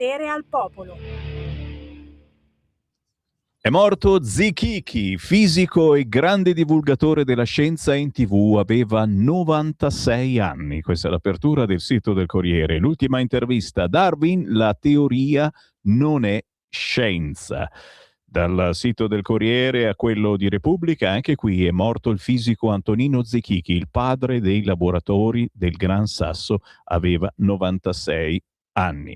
Potere al popolo. È morto Zichichi, fisico e grande divulgatore della scienza in TV, aveva 96 anni. Questa è l'apertura del sito del Corriere. L'ultima intervista: Darwin, la teoria non è scienza. Dal sito del Corriere a quello di Repubblica, anche qui è morto il fisico Antonino Zichichi, il padre dei laboratori del Gran Sasso, aveva 96 anni.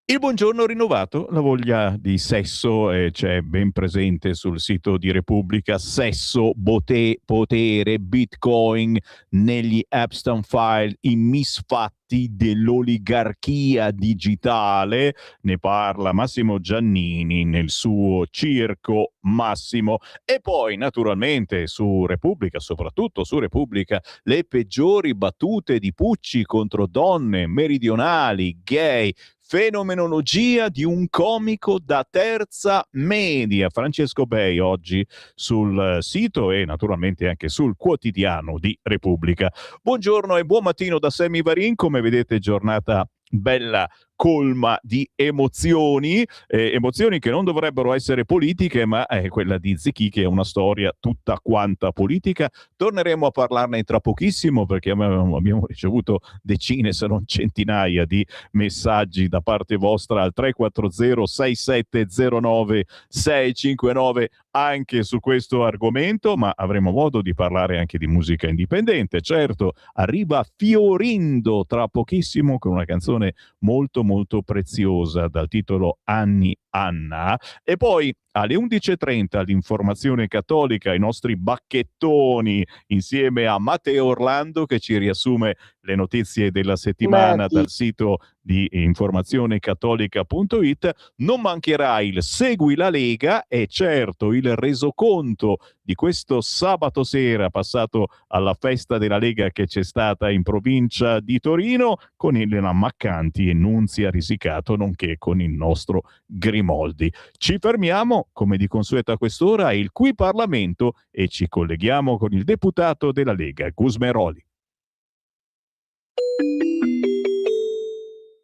Il buongiorno rinnovato, la voglia di sesso c'è ben presente sul sito di Repubblica. Sesso, potere, bitcoin negli Epstein File, i misfatti dell'oligarchia digitale. Ne parla Massimo Giannini nel suo Circo Massimo. E poi naturalmente su Repubblica, soprattutto su Repubblica, le peggiori battute di Pucci contro donne, meridionali, gay, fenomenologia di un comico da terza media. Francesco Bei oggi sul sito e naturalmente anche sul quotidiano di Repubblica. Buongiorno e buon mattino da Sammy Varin. Come vedete, giornata bella, colma di emozioni, emozioni che non dovrebbero essere politiche, ma quella di Zichichi è una storia tutta quanta politica. Torneremo a parlarne tra pochissimo, perché abbiamo ricevuto decine, se non centinaia di messaggi da parte vostra al 340 6709 659 anche su questo argomento, ma avremo modo di parlare anche di musica indipendente. Certo, arriva Fiorindo tra pochissimo con una canzone molto molto preziosa dal titolo Anni Anna, e poi alle 11:30 l'informazione cattolica, i nostri bacchettoni insieme a Matteo Orlando che ci riassume le notizie della settimana dal sito di informazionecattolica.it. Non mancherà il Segui la Lega e certo il resoconto di questo sabato sera passato alla festa della Lega che c'è stata in provincia di Torino con Elena Maccanti e Nunzia Risicato, nonché con il nostro Grimoldi. Ci fermiamo, come di consueto a quest'ora, il Qui Parlamento, e ci colleghiamo con il deputato della Lega, Gusmeroli.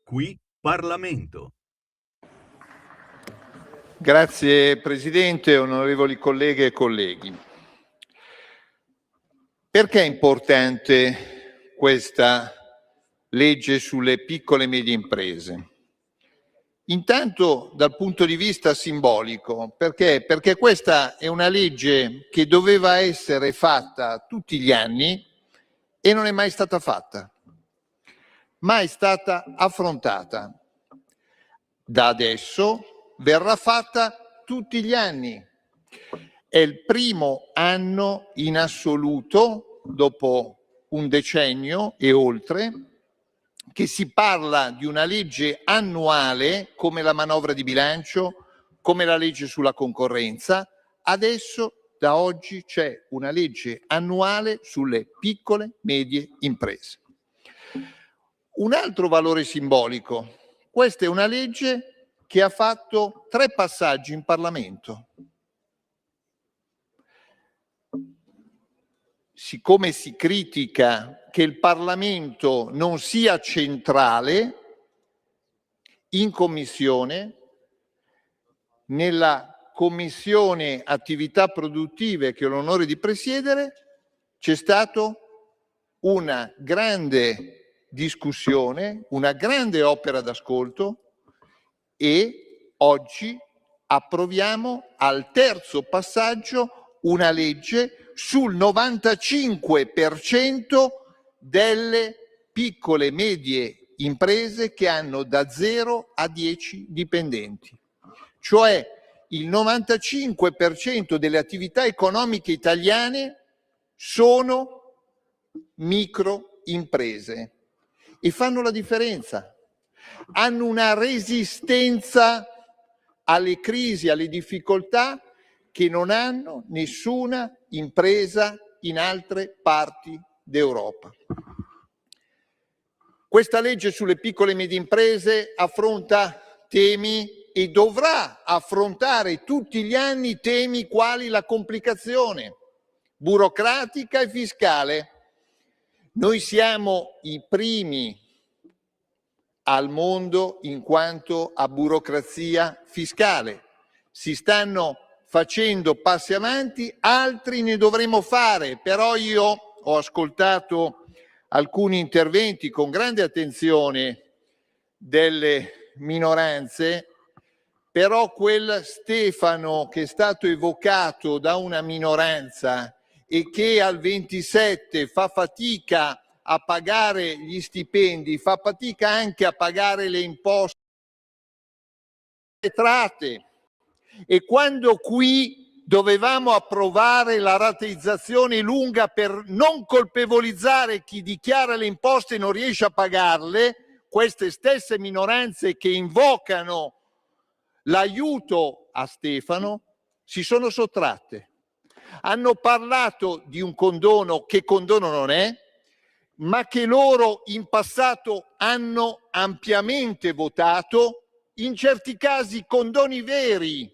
Qui Parlamento. Grazie Presidente, onorevoli colleghe e colleghi. Perché è importante questa legge sulle piccole e medie imprese? Intanto dal punto di vista simbolico, perché questa è una legge che doveva essere fatta tutti gli anni e non è mai stata fatta, mai stata affrontata. Da adesso verrà fatta tutti gli anni. È il primo anno in assoluto, dopo un decennio e oltre, che si parla di una legge annuale come la manovra di bilancio, come la legge sulla concorrenza. Adesso, da oggi, c'è una legge annuale sulle piccole medie imprese. Un altro valore simbolico: questa è una legge che ha fatto 3 passaggi in Parlamento. Siccome si critica che il Parlamento non sia centrale, in Commissione, nella Commissione Attività Produttive che ho l'onore di presiedere, c'è stata una grande discussione, una grande opera d'ascolto e oggi approviamo al terzo passaggio una legge sul 95% delle piccole e medie imprese che hanno da 0 a 10 dipendenti. Cioè il 95% delle attività economiche italiane sono microimprese e fanno la differenza. Hanno una resistenza alle crisi, alle difficoltà che non hanno nessuna impresa in altre parti d'Europa. Questa legge sulle piccole e medie imprese affronta temi e dovrà affrontare tutti gli anni temi quali la complicazione burocratica e fiscale. Noi siamo i primi al mondo in quanto a burocrazia fiscale. Si stanno facendo passi avanti, altri ne dovremo fare, però io ho ascoltato alcuni interventi con grande attenzione delle minoranze, però quel Stefano che è stato evocato da una minoranza e che al 27 fa fatica a pagare gli stipendi, fa fatica anche a pagare le imposte, le entrate, e quando qui dovevamo approvare la rateizzazione lunga per non colpevolizzare chi dichiara le imposte e non riesce a pagarle, queste stesse minoranze che invocano l'aiuto a Stefano si sono sottratte. Hanno parlato di un condono che condono non è, ma che loro in passato hanno ampiamente votato, in certi casi condoni veri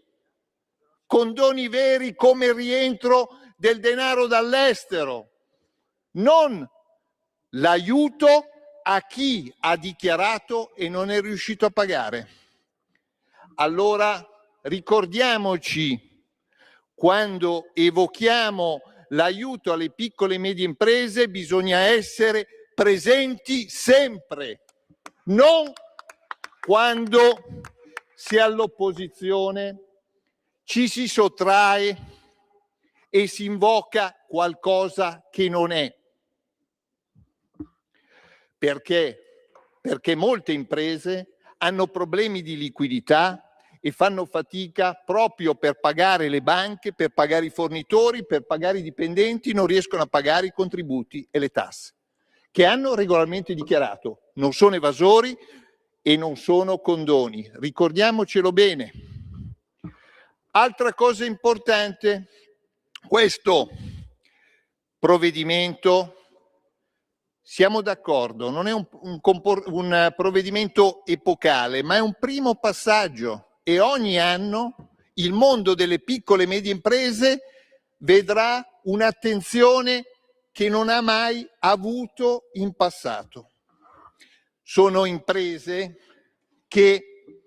come il rientro del denaro dall'estero, non l'aiuto a chi ha dichiarato e non è riuscito a pagare. Allora ricordiamoci, quando evochiamo l'aiuto alle piccole e medie imprese, bisogna essere presenti sempre, non quando si è all'opposizione, ci si sottrae e si invoca qualcosa che non è. Perché? Perché molte imprese hanno problemi di liquidità e fanno fatica proprio per pagare le banche, per pagare i fornitori, per pagare i dipendenti, non riescono a pagare i contributi e le tasse, che hanno regolarmente dichiarato. Non sono evasori e non sono condoni. Ricordiamocelo bene. Altra cosa importante, questo provvedimento, siamo d'accordo, non è un provvedimento epocale, ma è un primo passaggio e ogni anno il mondo delle piccole e medie imprese vedrà un'attenzione che non ha mai avuto in passato. Sono imprese che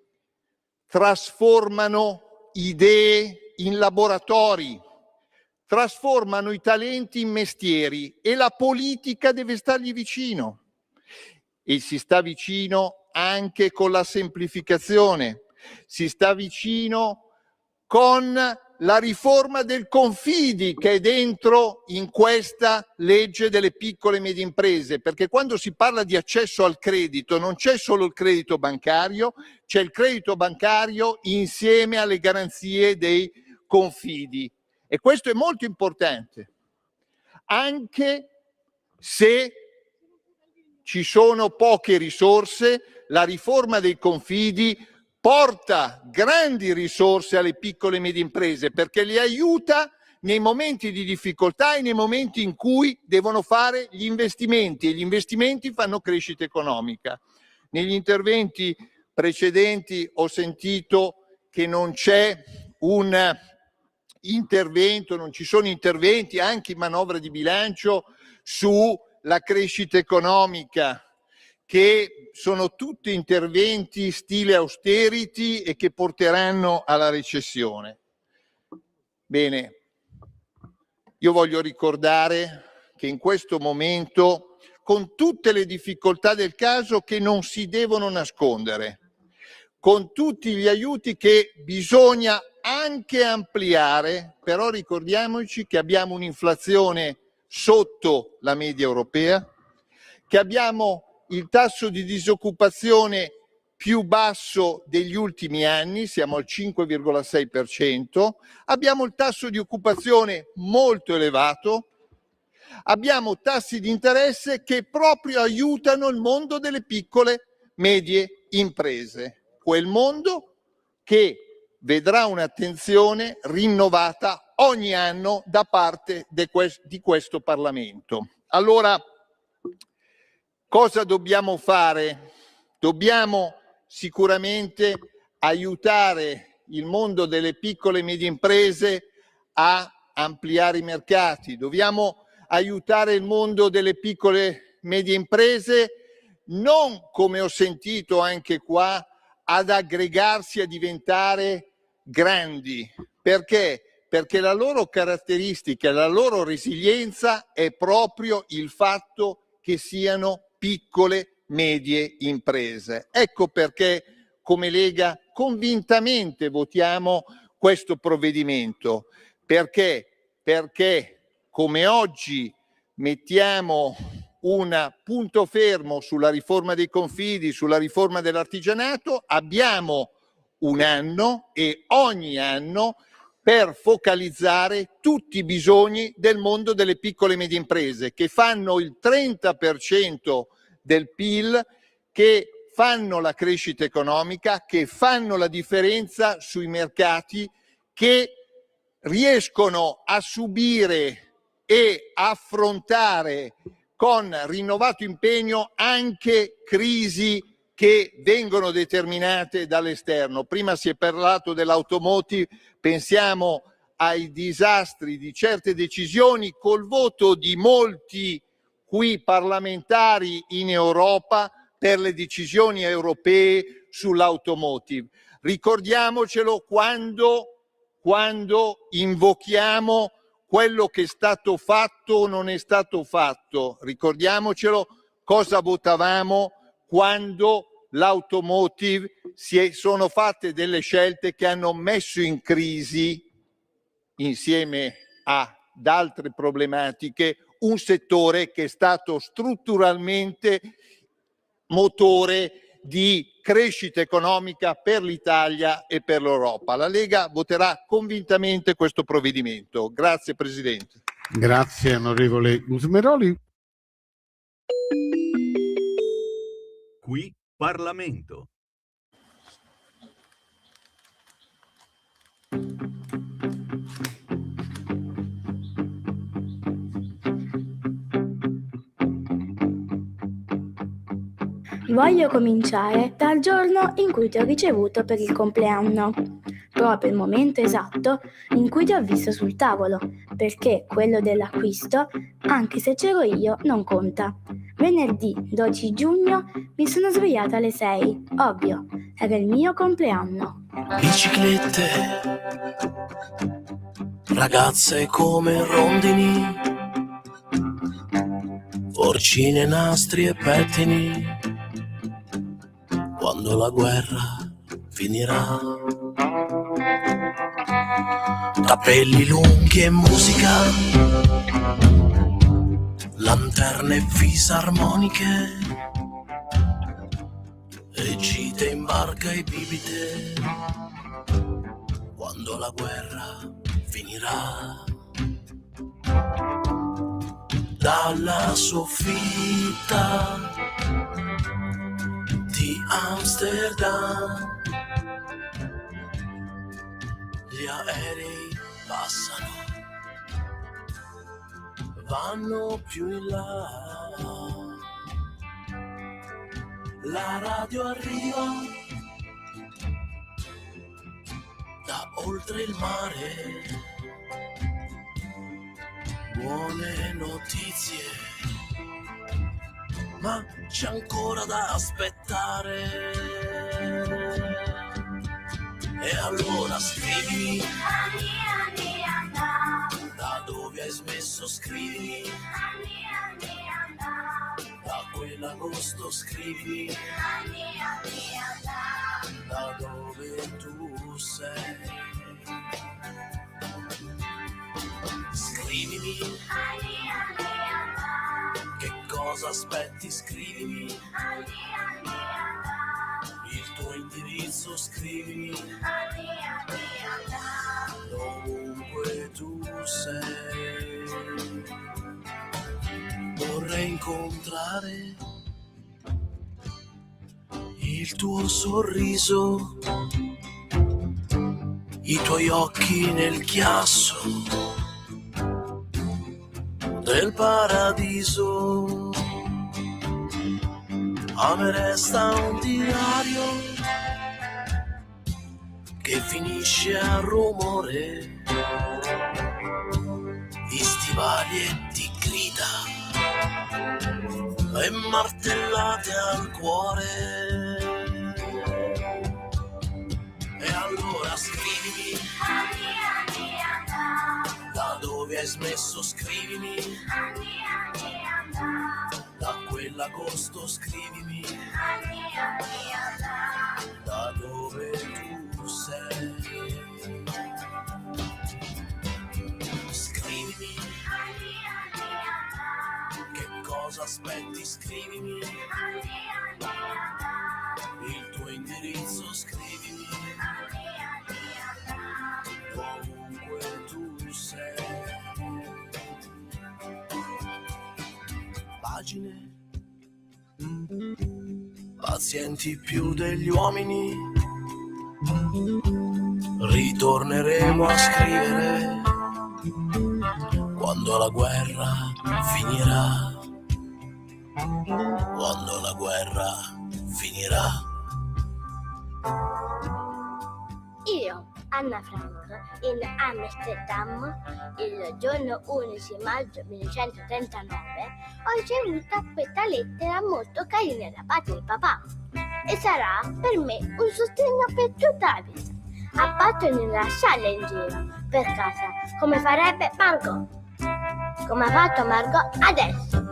trasformano idee in laboratori, trasformano i talenti in mestieri e la politica deve stargli vicino. E si sta vicino anche con la semplificazione, si sta vicino con la riforma del Confidi che è dentro in questa legge delle piccole e medie imprese, perché quando si parla di accesso al credito non c'è solo il credito bancario, c'è il credito bancario insieme alle garanzie dei Confidi. E questo è molto importante, anche se ci sono poche risorse, la riforma dei Confidi porta grandi risorse alle piccole e medie imprese perché le aiuta nei momenti di difficoltà e nei momenti in cui devono fare gli investimenti, e gli investimenti fanno crescita economica. Negli interventi precedenti ho sentito che non c'è un intervento, non ci sono interventi anche in manovra di bilancio sulla crescita economica, che sono tutti interventi stile austerity e che porteranno alla recessione. Bene, io voglio ricordare che in questo momento, con tutte le difficoltà del caso che non si devono nascondere, con tutti gli aiuti che bisogna anche ampliare, però ricordiamoci che abbiamo un'inflazione sotto la media europea, che abbiamo il tasso di disoccupazione più basso degli ultimi anni, siamo al 5,6%, abbiamo il tasso di occupazione molto elevato, abbiamo tassi di interesse che proprio aiutano il mondo delle piccole medie imprese, quel mondo che vedrà un'attenzione rinnovata ogni anno da parte di questo Parlamento. Allora, cosa dobbiamo fare? Dobbiamo sicuramente aiutare il mondo delle piccole e medie imprese a ampliare i mercati, dobbiamo aiutare il mondo delle piccole e medie imprese non, come ho sentito anche qua, ad aggregarsi, a diventare grandi. Perché? Perché la loro caratteristica, la loro resilienza è proprio il fatto che siano piccole, medie imprese. Ecco perché come Lega convintamente votiamo questo provvedimento. Perché? Perché come oggi mettiamo un punto fermo sulla riforma dei confidi, sulla riforma dell'artigianato, abbiamo un anno e ogni anno per focalizzare tutti i bisogni del mondo delle piccole e medie imprese, che fanno il 30% del PIL, che fanno la crescita economica, che fanno la differenza sui mercati, che riescono a subire e affrontare con rinnovato impegno anche crisi che vengono determinate dall'esterno. Prima si è parlato dell'automotive, pensiamo ai disastri di certe decisioni col voto di molti qui parlamentari in Europa per le decisioni europee sull'automotive. Ricordiamocelo quando invochiamo quello che è stato fatto o non è stato fatto. Ricordiamocelo cosa votavamo quando l'automotive sono fatte delle scelte che hanno messo in crisi, insieme ad altre problematiche, un settore che è stato strutturalmente motore di crescita economica per l'Italia e per l'Europa. La Lega voterà convintamente questo provvedimento. Grazie Presidente. Grazie onorevole Gusmeroli. Qui Parlamento. Voglio cominciare dal giorno in cui ti ho ricevuto per il compleanno, proprio il momento esatto in cui ti ho visto sul tavolo, perché quello dell'acquisto, anche se c'ero io, non conta. Venerdì 12 giugno mi sono svegliata alle 6, ovvio, era il mio compleanno. Biciclette, ragazze come rondini, forcine, nastri e pettini. Quando la guerra finirà, capelli lunghi e musica, lanterne fisarmoniche e gite in barca e bibite. Quando la guerra finirà, dalla soffitta di Amsterdam gli aerei passano, vanno più in là, la radio arriva da oltre il mare, buone notizie, ma c'è ancora da aspettare. E allora scrivimi da dove hai smesso, scrivimi da quell'agosto, scrivimi da dove tu sei. Scrivimi che cosa aspetti, scrivimi il tuo indirizzo, scrivimi dovunque tu sei. Vorrei incontrare il tuo sorriso, i tuoi occhi nel chiasso del paradiso. A me resta un diario che finisce a rumore di stivali e di grida, e martellate al cuore. E allora scrivimi da dove hai smesso, scrivimi da quell'agosto, scrivimi da dove tu sei. Scrivimi che cosa aspetti, scrivimi il tuo indirizzo, scrivimi ovunque tu sei. Pagine pazienti più degli uomini, ritorneremo a scrivere quando la guerra finirà. Quando la guerra finirà. Io, Anna Frank, in Amsterdam, il giorno 11 maggio 1939, ho ricevuto questa lettera molto carina da parte di papà e sarà per me un sostegno per tutta la vita, a patto di non lasciarla in giro per casa, come farebbe Margot, come ha fatto Margot adesso.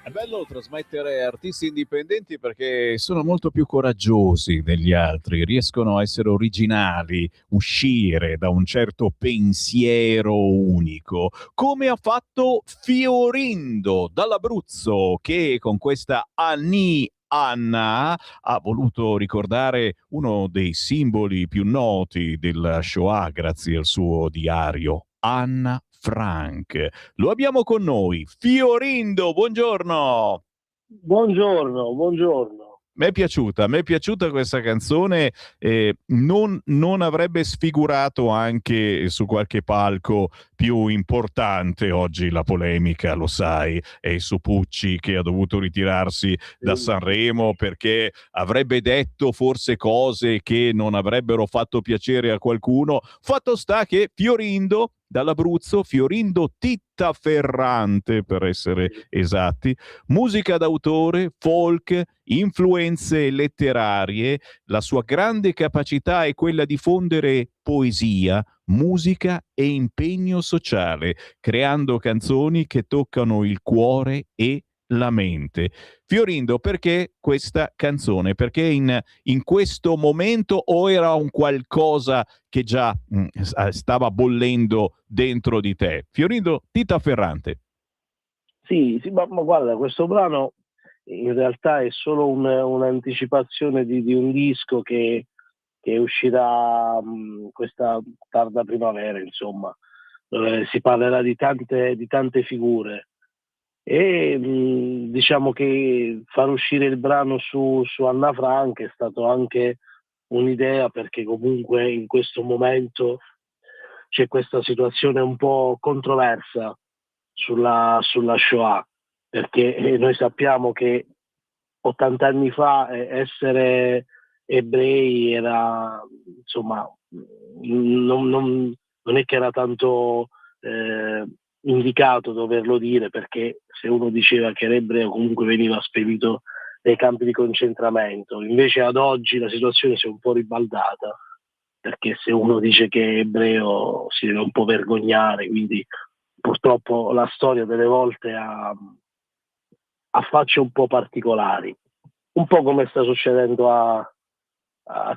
È bello trasmettere artisti indipendenti perché sono molto più coraggiosi degli altri, riescono a essere originali, uscire da un certo pensiero unico, come ha fatto Fiorindo dall'Abruzzo, che con questa Anna ha voluto ricordare uno dei simboli più noti della Shoah grazie al suo diario, Anna Frank. Lo abbiamo con noi. Fiorindo, buongiorno. Buongiorno. Mi è piaciuta questa canzone, non avrebbe sfigurato anche su qualche palco più importante. Oggi la polemica, lo sai, è su Pucci che ha dovuto ritirarsi da Sanremo perché avrebbe detto forse cose che non avrebbero fatto piacere a qualcuno. Fatto sta che Fiorindo dall'Abruzzo, Fiorindo Tittaferrante per essere esatti, musica d'autore, folk, influenze letterarie, la sua grande capacità è quella di fondere poesia, musica e impegno sociale, creando canzoni che toccano il cuore e la mente. Fiorindo, perché questa canzone? Perché in questo momento o era un qualcosa che già stava bollendo dentro di te? Fiorindo Tittaferrante. Sì, ma guarda, questo brano in realtà è solo un'anticipazione di un disco che uscirà questa tarda primavera, insomma, dove si parlerà di tante figure. E diciamo che far uscire il brano su Anna Frank è stato anche un'idea, perché comunque in questo momento c'è questa situazione un po' controversa sulla Shoah, perché noi sappiamo che 80 anni fa essere ebrei era, insomma, non è che era tanto indicato doverlo dire, perché se uno diceva che era ebreo comunque veniva spedito nei campi di concentramento. Invece ad oggi la situazione si è un po' ribaldata, perché se uno dice che è ebreo si deve un po' vergognare, quindi purtroppo la storia delle volte ha facce un po' particolari, un po' come sta succedendo a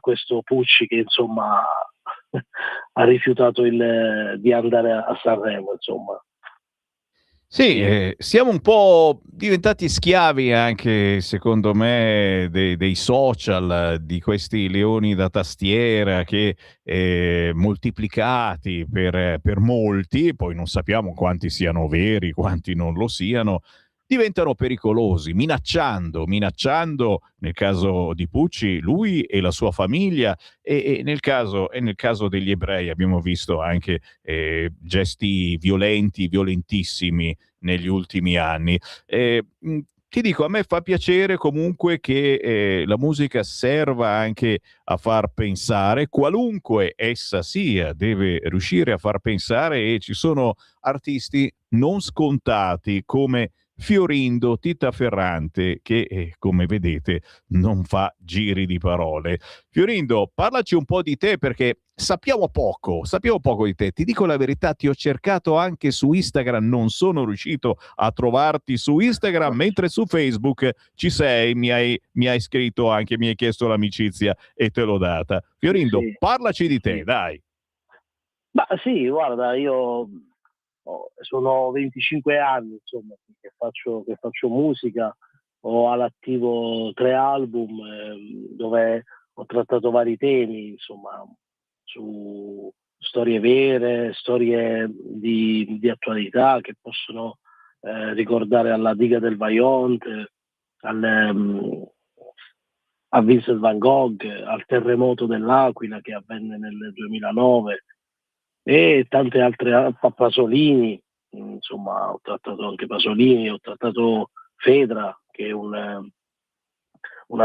questo Pucci, che insomma ha rifiutato di andare a Sanremo, insomma. Sì, siamo un po' diventati schiavi anche, secondo me, dei social, di questi leoni da tastiera che moltiplicati per molti, poi non sappiamo quanti siano veri, quanti non lo siano, diventano pericolosi, minacciando nel caso di Pucci lui e la sua famiglia e nel caso degli ebrei abbiamo visto anche gesti violenti, violentissimi negli ultimi anni. Ti dico, a me fa piacere comunque che la musica serva anche a far pensare, qualunque essa sia, deve riuscire a far pensare e ci sono artisti non scontati come Fiorindo, Tita Ferrante, che come vedete non fa giri di parole. Fiorindo, parlaci un po' di te perché sappiamo poco di te. Ti dico la verità, ti ho cercato anche su Instagram, non sono riuscito a trovarti su Instagram, mentre su Facebook ci sei, mi hai scritto anche, mi hai chiesto l'amicizia e te l'ho data. Fiorindo, Sì, parlaci di te, sì. dai. Ma sì, guarda, io sono 25 anni, insomma, che faccio musica, ho all'attivo 3 album dove ho trattato vari temi, insomma, su storie vere, storie di attualità che possono ricordare alla diga del Vajont, al, ehm, a Vincent van Gogh, al terremoto dell'Aquila che avvenne nel 2009 e tante altre, Pasolini, insomma, ho trattato anche Pasolini, ho trattato Fedra, che è una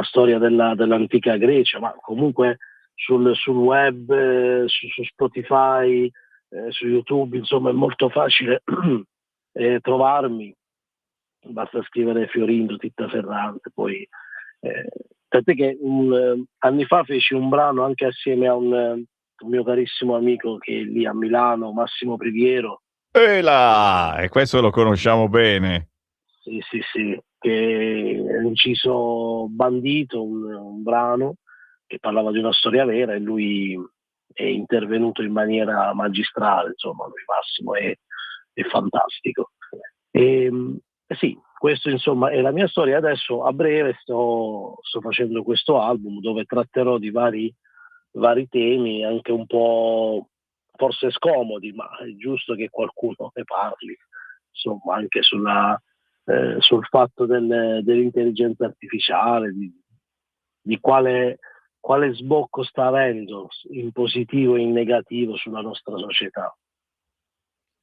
storia dell'antica Grecia, ma comunque sul web, su Spotify, su YouTube, insomma, è molto facile trovarmi, basta scrivere Fiorindo, Titta Ferrante, poi eh, tant'è che anni fa feci un brano anche assieme a un mio carissimo amico che è lì a Milano, Massimo Priviero. E là, e questo lo conosciamo bene. Sì, sì, sì, che ha inciso Bandito, un brano che parlava di una storia vera e lui è intervenuto in maniera magistrale, insomma, lui Massimo è fantastico. E, sì, questo insomma è la mia storia. Adesso a breve sto facendo questo album dove tratterò di vari temi, anche un po' forse scomodi, ma è giusto che qualcuno ne parli, insomma, anche sul fatto dell'intelligenza artificiale, di quale sbocco sta avendo in positivo e in negativo sulla nostra società.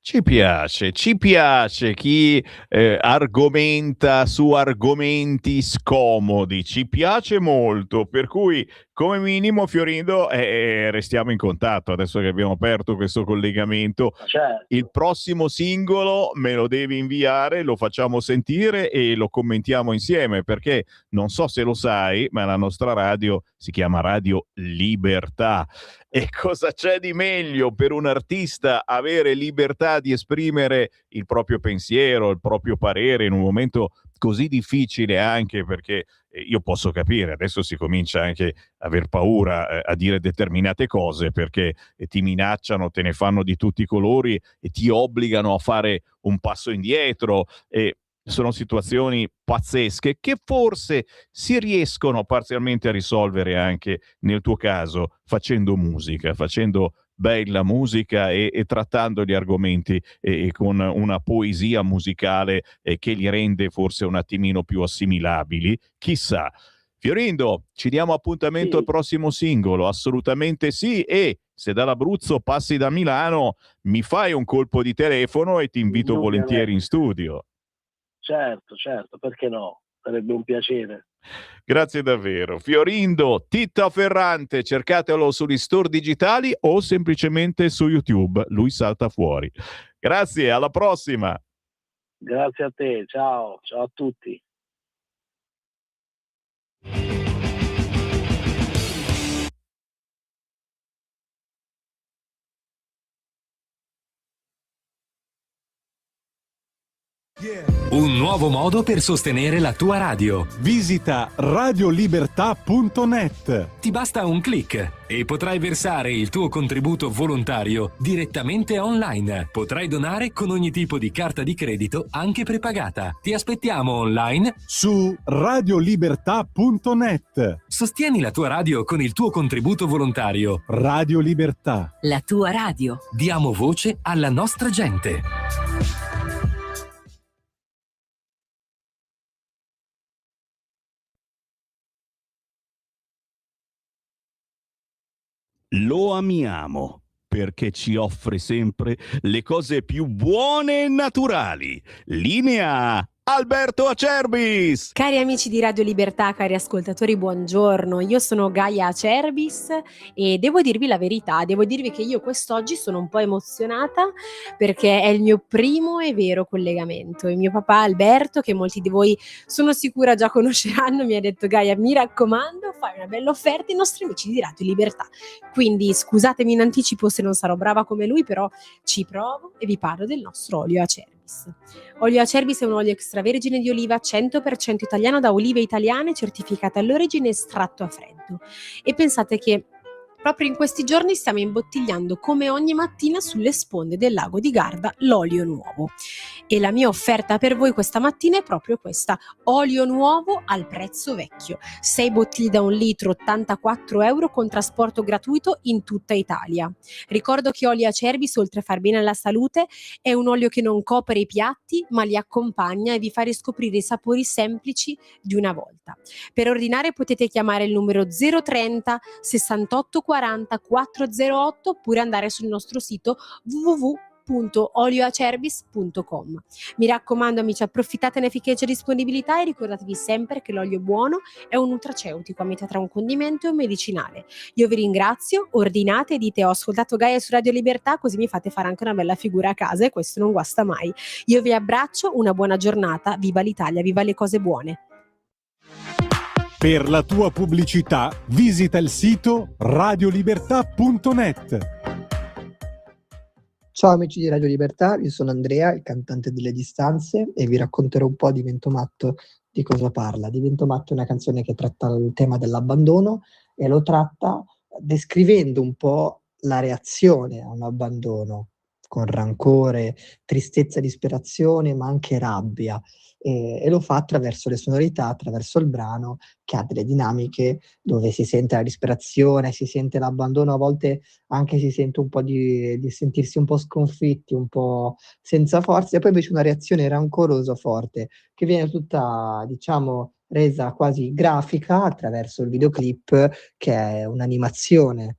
Ci piace chi argomenta su argomenti scomodi, ci piace molto, per cui come minimo Fiorindo restiamo in contatto adesso che abbiamo aperto questo collegamento. Certo. Il prossimo singolo me lo devi inviare, lo facciamo sentire e lo commentiamo insieme perché non so se lo sai, ma la nostra radio si chiama Radio Libertà. E cosa c'è di meglio per un artista avere libertà di esprimere il proprio pensiero, il proprio parere in un momento così difficile anche perché io posso capire, adesso si comincia anche a aver paura a dire determinate cose perché ti minacciano, te ne fanno di tutti i colori e ti obbligano a fare un passo indietro e sono situazioni pazzesche che forse si riescono parzialmente a risolvere anche nel tuo caso facendo musica, facendo bella musica e trattando gli argomenti con una poesia musicale che li rende forse un attimino più assimilabili, chissà. Fiorindo, ci diamo appuntamento al Sì, prossimo singolo, assolutamente sì, e se dall'Abruzzo passi da Milano mi fai un colpo di telefono e ti invito volentieri in indubbiamente. studio. Certo, perché no? Sarebbe un piacere. Grazie davvero. Fiorindo, Titta Ferrante, cercatelo sugli store digitali o semplicemente su YouTube, lui salta fuori. Grazie, alla prossima. Grazie a te, ciao a tutti. Un nuovo modo per sostenere la tua radio. Visita radiolibertà.net. Ti basta un click e potrai versare il tuo contributo volontario direttamente online. Potrai donare con ogni tipo di carta di credito, anche prepagata. Ti aspettiamo online su radiolibertà.net. Sostieni la tua radio con il tuo contributo volontario. Radio Libertà. La tua radio. Diamo voce alla nostra gente. Lo amiamo perché ci offre sempre le cose più buone e naturali. Linea Alberto Acerbis! Cari amici di Radio Libertà, cari ascoltatori, buongiorno. Io sono Gaia Acerbis e devo dirvi la verità, devo dirvi che io quest'oggi sono un po' emozionata perché è il mio primo e vero collegamento. Il mio papà Alberto, che molti di voi sono sicura già conosceranno, mi ha detto: Gaia, mi raccomando, fai una bella offerta ai nostri amici di Radio Libertà. Quindi scusatemi in anticipo se non sarò brava come lui, però ci provo e vi parlo del nostro olio Acerbis. Olio Acerbis è un olio extravergine di oliva 100% italiano da olive italiane certificate all'origine estratto a freddo. E pensate che proprio in questi giorni stiamo imbottigliando come ogni mattina sulle sponde del lago di Garda l'olio nuovo. E la mia offerta per voi questa mattina è proprio questa: olio nuovo al prezzo vecchio. 6 bottiglie da 1 litro, 84 euro con trasporto gratuito in tutta Italia. Ricordo che olio Acerbis, oltre a far bene alla salute, è un olio che non copre i piatti ma li accompagna e vi fa riscoprire i sapori semplici di una volta. Per ordinare potete chiamare il numero 030 68 40 408 oppure andare sul nostro sito www.olioacerbis.com. Mi raccomando amici, approfittatene finché c'è disponibilità e ricordatevi sempre che l'olio buono è un nutraceutico a metà tra un condimento e un medicinale. Io vi ringrazio, ordinate e dite: ho ascoltato Gaia su Radio Libertà, così mi fate fare anche una bella figura a casa e questo non guasta mai. Io vi abbraccio, una buona giornata, viva l'Italia, viva le cose buone. Per la tua pubblicità visita il sito radiolibertà.net. Ciao amici di Radio Libertà, io sono Andrea, il cantante delle distanze, e vi racconterò un po' di Ventomatto di cosa parla. Di Ventomatto è una canzone che tratta il tema dell'abbandono e lo tratta descrivendo un po' la reazione a un abbandono, con rancore, tristezza, disperazione, ma anche rabbia. E lo fa attraverso le sonorità, attraverso il brano, che ha delle dinamiche dove si sente la disperazione, si sente l'abbandono, a volte anche si sente un po' di sentirsi un po' sconfitti, un po' senza forza, e poi invece una reazione rancorosa forte, che viene tutta, diciamo, resa quasi grafica attraverso il videoclip, che è un'animazione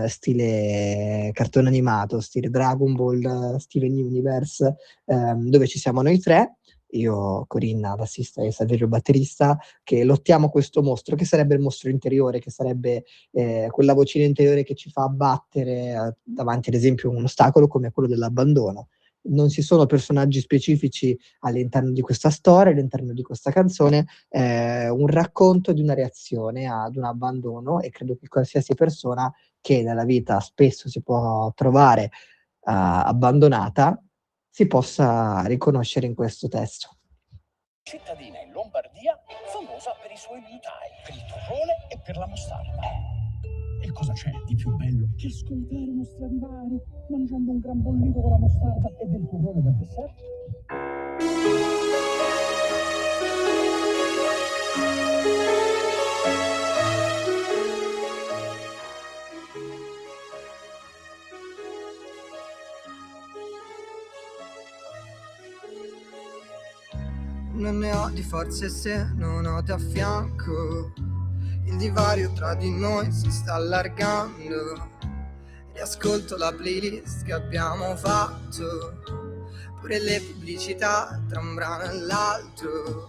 stile cartone animato, stile Dragon Ball, Steven Universe, dove ci siamo noi tre, io, Corinna, bassista, e Saverio, batterista, che lottiamo questo mostro, che sarebbe il mostro interiore, che sarebbe quella vocina interiore che ci fa abbattere davanti ad esempio un ostacolo come quello dell'abbandono. Non ci sono personaggi specifici all'interno di questa storia, all'interno di questa canzone, un racconto di una reazione ad un abbandono, e credo che qualsiasi persona che nella vita spesso si può trovare abbandonata si possa riconoscere in questo testo. Cittadina in Lombardia famosa per i suoi liutai, per il torrone e per la mostarda. E cosa c'è di più bello che ascoltare uno Stradivari mangiando un gran bollito con la mostarda e del torrone da dessert? Non ne ho di forze se non ho te a fianco. Il divario tra di noi si sta allargando. Riascolto la playlist che abbiamo fatto, pure le pubblicità tra un brano e l'altro.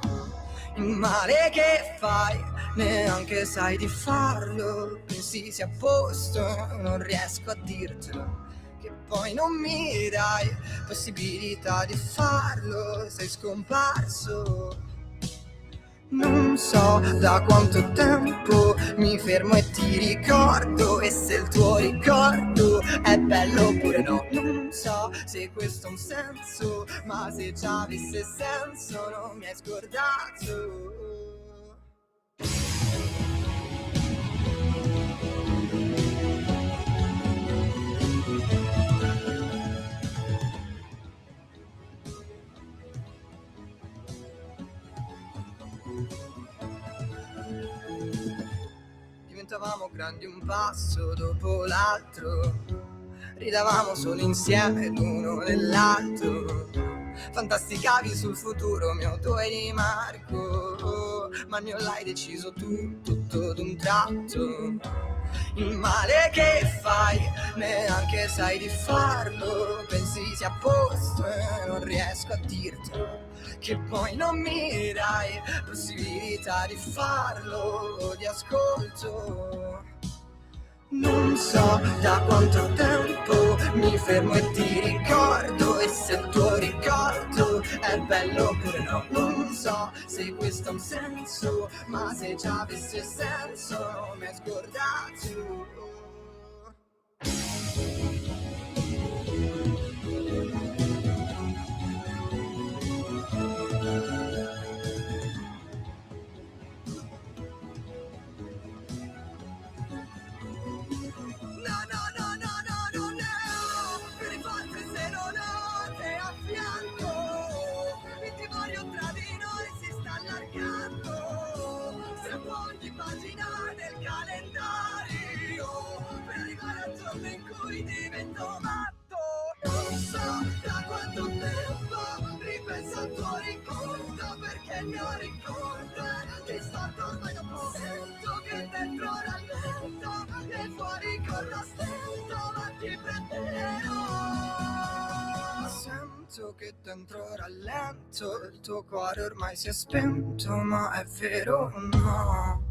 Il male che fai neanche sai di farlo. Pensi sia a posto, non riesco a dirtelo, che poi non mi dai possibilità di farlo. Sei scomparso. Non so da quanto tempo mi fermo e ti ricordo, e se il tuo ricordo è bello oppure no. Non so se se questo ha un senso, ma se già avesse senso non mi hai scordato. Diventavamo grandi un passo dopo l'altro, ridavamo solo insieme l'uno dell'altro, fantasticavi sul futuro mio, tu e di Marco, ma il mio l'hai deciso tu, tutto d'un tratto. Il male che fai, neanche sai di farlo, pensi sia a posto e non riesco a dirtelo, che poi non mi dai possibilità di farlo, di ascolto. Non so da quanto tempo mi fermo e ti ricordo, e se il tuo ricordo è bello oppure no. Non so se questo ha un senso, ma se già avesse senso non mi hai scordato. Divento matto, non so da quanto tempo ripenso al tuo ricordo, perché il mio ricordo è distorto ormai dopo. Sento che dentro rallento e fuori con lo stento, ma ti prenderò. Sento che dentro rallento, il tuo cuore ormai si è spento, ma è vero o no?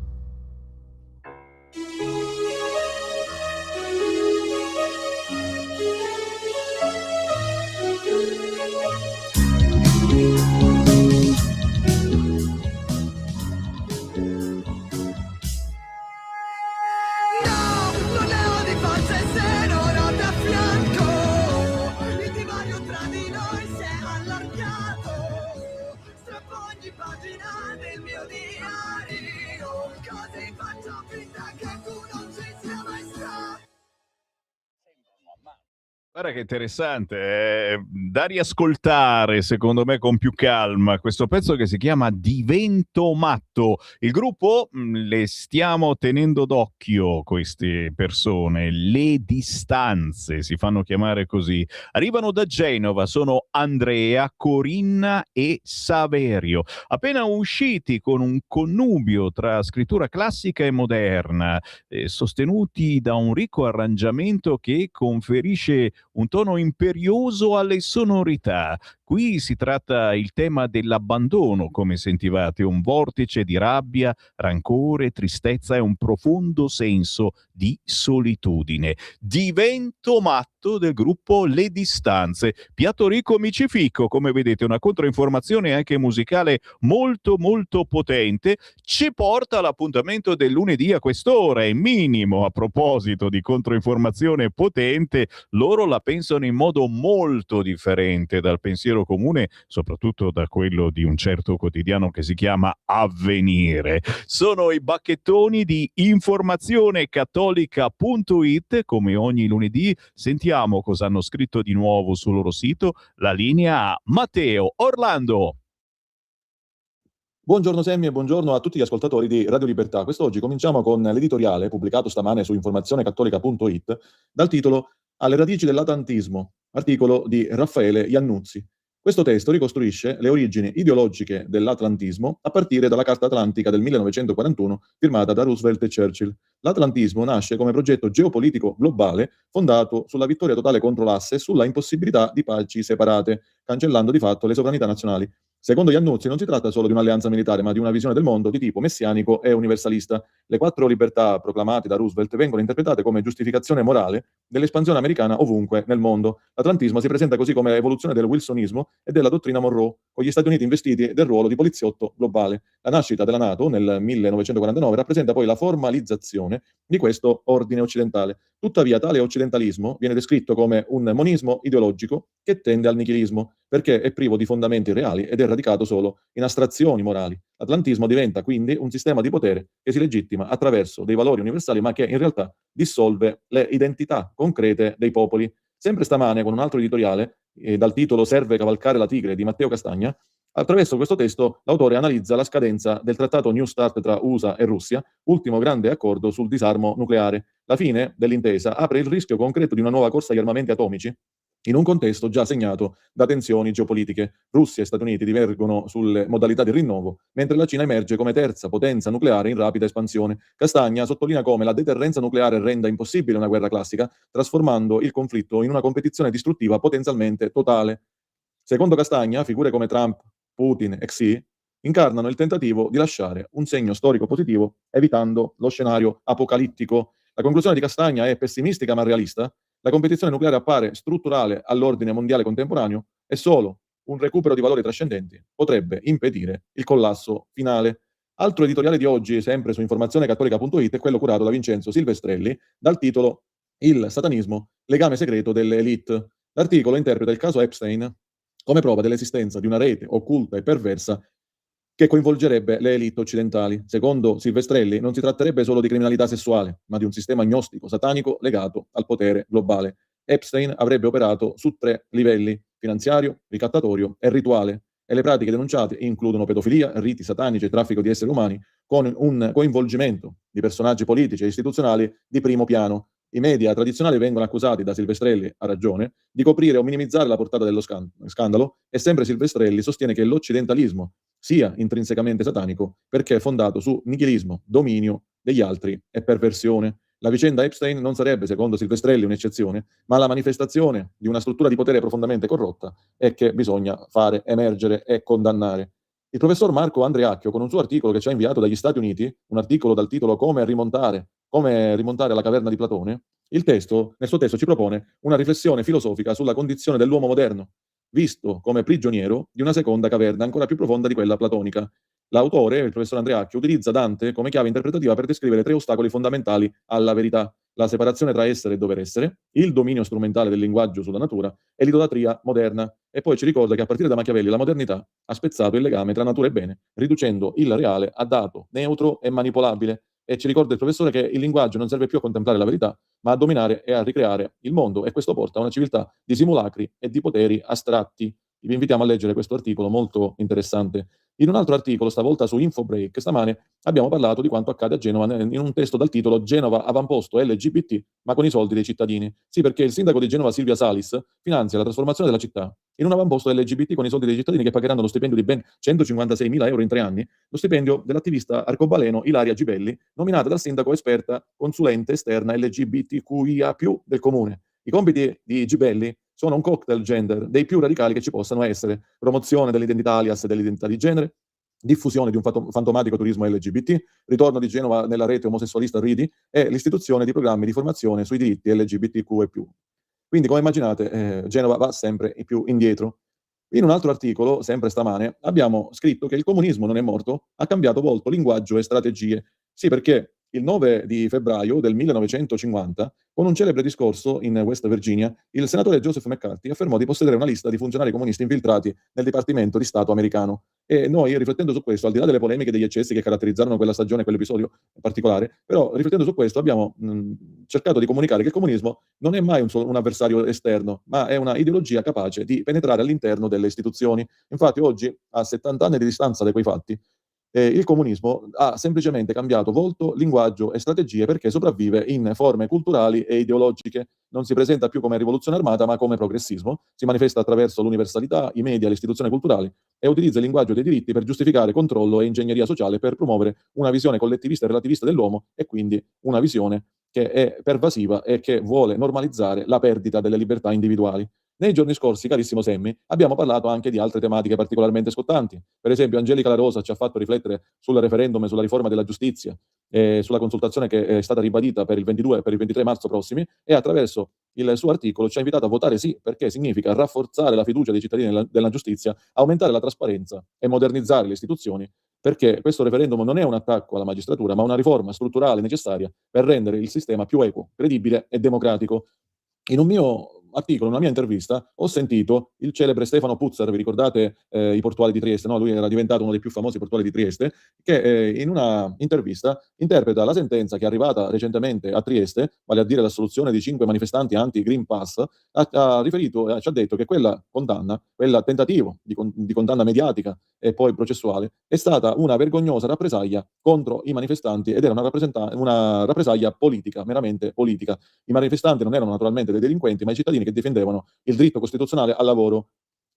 Guarda che interessante, da riascoltare secondo me con più calma questo pezzo che si chiama Divento matto. Il gruppo, le stiamo tenendo d'occhio queste persone, Le Distanze si fanno chiamare così, arrivano da Genova, sono Andrea, Corinna e Saverio, appena usciti con un connubio tra scrittura classica e moderna, sostenuti da un ricco arrangiamento che conferisce un tono imperioso alle sonorità. Qui si tratta il tema dell'abbandono, come sentivate, un vortice di rabbia, rancore, tristezza e un profondo senso di solitudine. Divento matto del gruppo Le Distanze. Piatto ricco micifico, come vedete, una controinformazione anche musicale molto molto potente, ci porta all'appuntamento del lunedì a quest'ora, è minimo. A proposito di controinformazione potente, loro la pensano in modo molto differente dal pensiero comune, soprattutto da quello di un certo quotidiano che si chiama Avvenire. Sono i bacchettoni di informazionecattolica.it. Come ogni lunedì sentiamo cosa hanno scritto di nuovo sul loro sito. La linea a Matteo Orlando. Buongiorno Semmi e buongiorno a tutti gli ascoltatori di Radio Libertà. Quest'oggi cominciamo con l'editoriale pubblicato stamane su informazionecattolica.it dal titolo Alle radici dell'atantismo, articolo di Raffaele Iannuzzi. Questo testo ricostruisce le origini ideologiche dell'atlantismo a partire dalla Carta Atlantica del 1941 firmata da Roosevelt e Churchill. L'atlantismo nasce come progetto geopolitico globale fondato sulla vittoria totale contro l'asse e sulla impossibilità di paci separate, cancellando di fatto le sovranità nazionali. Secondo Iannuzzi non si tratta solo di un'alleanza militare, ma di una visione del mondo di tipo messianico e universalista. Le 4 libertà proclamate da Roosevelt vengono interpretate come giustificazione morale dell'espansione americana ovunque nel mondo. L'atlantismo si presenta così come evoluzione del wilsonismo e della dottrina Monroe, con gli Stati Uniti investiti del ruolo di poliziotto globale. La nascita della NATO nel 1949 rappresenta poi la formalizzazione di questo ordine occidentale. Tuttavia tale occidentalismo viene descritto come un monismo ideologico che tende al nichilismo, perché è privo di fondamenti reali ed è radicato solo in astrazioni morali. L'atlantismo diventa quindi un sistema di potere che si legittima attraverso dei valori universali, ma che in realtà dissolve le identità concrete dei popoli. Sempre stamane, con un altro editoriale, dal titolo Serve cavalcare la tigre di Matteo Castagna, attraverso questo testo l'autore analizza la scadenza del trattato New START tra USA e Russia, ultimo grande accordo sul disarmo nucleare. La fine dell'intesa apre il rischio concreto di una nuova corsa agli armamenti atomici, in un contesto già segnato da tensioni geopolitiche. Russia e Stati Uniti divergono sulle modalità di rinnovo, mentre la Cina emerge come terza potenza nucleare in rapida espansione. Castagna sottolinea come la deterrenza nucleare renda impossibile una guerra classica, trasformando il conflitto in una competizione distruttiva potenzialmente totale. Secondo Castagna, figure come Trump, Putin e Xi incarnano il tentativo di lasciare un segno storico positivo, evitando lo scenario apocalittico. La conclusione di Castagna è pessimistica ma realista. La competizione nucleare appare strutturale all'ordine mondiale contemporaneo e solo un recupero di valori trascendenti potrebbe impedire il collasso finale. Altro editoriale di oggi, sempre su informazionecattolica.it, è quello curato da Vincenzo Silvestrelli, dal titolo Il satanismo, legame segreto delle elite. L'articolo interpreta il caso Epstein come prova dell'esistenza di una rete occulta e perversa che coinvolgerebbe le elite occidentali. Secondo Silvestrelli non si tratterebbe solo di criminalità sessuale, ma di un sistema gnostico satanico legato al potere globale. Epstein avrebbe operato su 3 livelli: finanziario, ricattatorio e rituale, e le pratiche denunciate includono pedofilia, riti satanici e traffico di esseri umani, con un coinvolgimento di personaggi politici e istituzionali di primo piano. I media tradizionali vengono accusati da Silvestrelli, a ragione, di coprire o minimizzare la portata dello scandalo, e sempre Silvestrelli sostiene che l'occidentalismo sia intrinsecamente satanico perché è fondato su nichilismo, dominio degli altri e perversione. La vicenda Epstein non sarebbe, secondo Silvestrelli, un'eccezione, ma la manifestazione di una struttura di potere profondamente corrotta e che bisogna fare emergere e condannare. Il professor Marco Andreacchio, con un suo articolo che ci ha inviato dagli Stati Uniti, un articolo dal titolo Come rimontare alla caverna di Platone, nel suo testo ci propone una riflessione filosofica sulla condizione dell'uomo moderno, visto come prigioniero di una seconda caverna ancora più profonda di quella platonica. L'autore, il professor Andreacchio, utilizza Dante come chiave interpretativa per descrivere 3 ostacoli fondamentali alla verità: la separazione tra essere e dover essere, il dominio strumentale del linguaggio sulla natura e l'idolatria moderna. E poi ci ricorda che a partire da Machiavelli la modernità ha spezzato il legame tra natura e bene, riducendo il reale a dato neutro e manipolabile. E ci ricorda il professore che il linguaggio non serve più a contemplare la verità, ma a dominare e a ricreare il mondo, e questo porta a una civiltà di simulacri e di poteri astratti. Vi invitiamo a leggere questo articolo molto interessante. In un altro articolo, stavolta su Infobreak, stamane abbiamo parlato di quanto accade a Genova in un testo dal titolo Genova avamposto LGBT, ma con i soldi dei cittadini. Sì, perché il sindaco di Genova, Silvia Salis, finanzia la trasformazione della città in un avamposto LGBT con i soldi dei cittadini, che pagheranno lo stipendio di ben 156.000 euro in 3 anni, lo stipendio dell'attivista arcobaleno Ilaria Gibelli, nominata dal sindaco esperta consulente esterna LGBTQIA+ del comune. I compiti di Gibelli sono un cocktail gender dei più radicali che ci possano essere: promozione dell'identità alias e dell'identità di genere, diffusione di un fantomatico turismo LGBT, ritorno di Genova nella rete omosessualista RIDI e l'istituzione di programmi di formazione sui diritti LGBTQ+. Quindi, come immaginate, Genova va sempre più indietro. In un altro articolo, sempre stamane, abbiamo scritto che il comunismo non è morto, ha cambiato volto, linguaggio e strategie. Sì, perché il 9 di febbraio del 1950, con un celebre discorso in West Virginia, il senatore Joseph McCarthy affermò di possedere una lista di funzionari comunisti infiltrati nel Dipartimento di Stato americano. E noi, riflettendo su questo, al di là delle polemiche e degli eccessi che caratterizzarono quella stagione e quell'episodio in particolare, però riflettendo su questo abbiamo cercato di comunicare che il comunismo non è mai un avversario esterno, ma è una ideologia capace di penetrare all'interno delle istituzioni. Infatti oggi, a 70 anni di distanza da quei fatti, il comunismo ha semplicemente cambiato volto, linguaggio e strategie, perché sopravvive in forme culturali e ideologiche. Non si presenta più come rivoluzione armata, ma come progressismo. Si manifesta attraverso l'universalità, i media, le istituzioni culturali, e utilizza il linguaggio dei diritti per giustificare controllo e ingegneria sociale, per promuovere una visione collettivista e relativista dell'uomo, e quindi una visione che è pervasiva e che vuole normalizzare la perdita delle libertà individuali. Nei giorni scorsi, carissimo Semmi, abbiamo parlato anche di altre tematiche particolarmente scottanti. Per esempio, Angelica La Rosa ci ha fatto riflettere sul referendum e sulla riforma della giustizia, sulla consultazione che è stata ribadita per il 22 e per il 23 marzo prossimi, e attraverso il suo articolo ci ha invitato a votare sì, perché significa rafforzare la fiducia dei cittadini nella giustizia, aumentare la trasparenza e modernizzare le istituzioni, perché questo referendum non è un attacco alla magistratura, ma una riforma strutturale necessaria per rendere il sistema più equo, credibile e democratico. In un mio articolo, in una mia intervista, ho sentito il celebre Stefano Puzzar, vi ricordate i portuali di Trieste, no? Lui era diventato uno dei più famosi portuali di Trieste, che in una intervista interpreta la sentenza che è arrivata recentemente a Trieste, vale a dire l'assoluzione di 5 manifestanti anti-Green Pass, ha riferito, ci ha detto che quella condanna, quel tentativo di condanna mediatica e poi processuale, è stata una vergognosa rappresaglia contro i manifestanti ed era una rappresaglia politica, meramente politica. I manifestanti non erano naturalmente dei delinquenti, ma i cittadini che difendevano il diritto costituzionale al lavoro.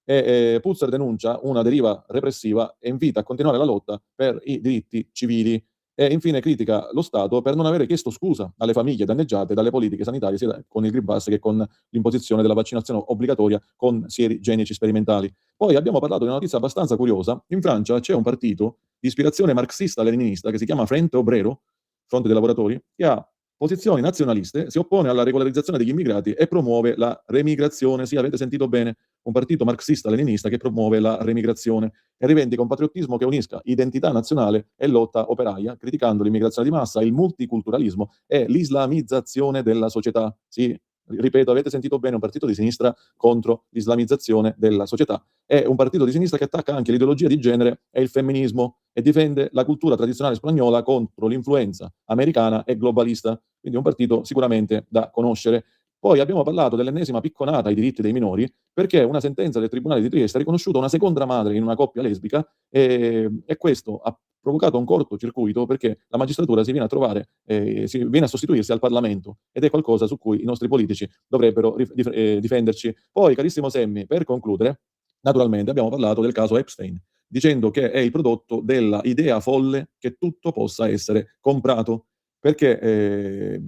Puzzar denuncia una deriva repressiva e invita a continuare la lotta per i diritti civili. E infine critica lo Stato per non avere chiesto scusa alle famiglie danneggiate dalle politiche sanitarie sia con il Green Pass che con l'imposizione della vaccinazione obbligatoria con sieri genici sperimentali. Poi abbiamo parlato di una notizia abbastanza curiosa. In Francia c'è un partito di ispirazione marxista-leninista che si chiama Frente Obrero, Fronte dei Lavoratori, che ha posizioni nazionaliste, si oppone alla regolarizzazione degli immigrati e promuove la remigrazione. Sì, avete sentito bene, un partito marxista-leninista che promuove la remigrazione e rivendica un patriottismo che unisca identità nazionale e lotta operaia, criticando l'immigrazione di massa, il multiculturalismo e l'islamizzazione della società. Sì, ripeto, avete sentito bene, un partito di sinistra contro l'islamizzazione della società. È un partito di sinistra che attacca anche l'ideologia di genere e il femminismo e difende la cultura tradizionale spagnola contro l'influenza americana e globalista. Quindi un partito sicuramente da conoscere. Poi abbiamo parlato dell'ennesima picconata ai diritti dei minori, perché una sentenza del Tribunale di Trieste ha riconosciuto una seconda madre in una coppia lesbica e questo ha provocato un cortocircuito perché la magistratura si viene a trovare, si viene a sostituirsi al Parlamento ed è qualcosa su cui i nostri politici dovrebbero difenderci. Poi, carissimo Semmi, per concludere, naturalmente abbiamo parlato del caso Epstein, dicendo che è il prodotto della idea folle che tutto possa essere comprato, perché